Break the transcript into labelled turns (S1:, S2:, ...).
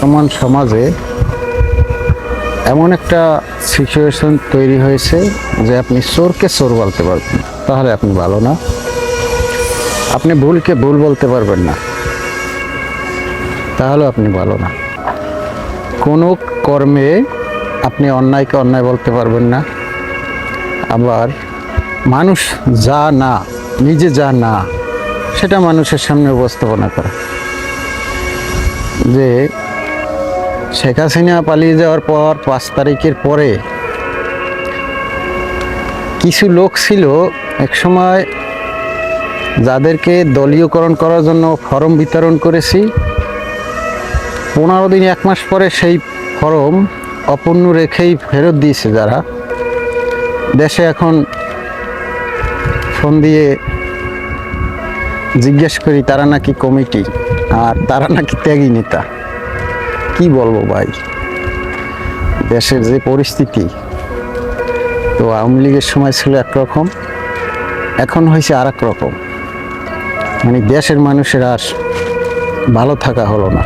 S1: বর্তমান সমাজে এমন একটা সিচুয়েশন তৈরি হয়েছে যে আপনি চোরকে চোর বলতে পারবেন না, তাহলে আপনি ভালো না। আপনি ভুলকে ভুল বলতে পারবেন না, তাহলে আপনি ভালো না। কোনো কর্মে আপনি অন্যায়কে অন্যায় বলতে পারবেন না। আবার মানুষ যা না, নিজে যা না, সেটা মানুষের সামনে উপস্থাপনা করা। যে শেখ হাসিনা পালিয়ে যাওয়ার পর 5 তারিখের পরে কিছু লোক ছিল একসময় যাদেরকে দলীয়করণ করার জন্য ফরম বিতরণ করেছি, 15 দিন 1 মাস পরে সেই ফরম অপূর্ণ রেখেই ফেরত দিয়েছে। যারা দেশে এখন ফোন দিয়ে জিজ্ঞেস করি তারা নাকি কমিটি আর তারা নাকি ত্যাগী নেতা। কি বলবো ভাই, দেশের যে পরিস্থিতি। তো আওয়ামী লীগের সময় ছিল একরকম, এখন হয়েছে আর এক রকম। মানে দেশের মানুষের আর ভালো থাকা হলো না।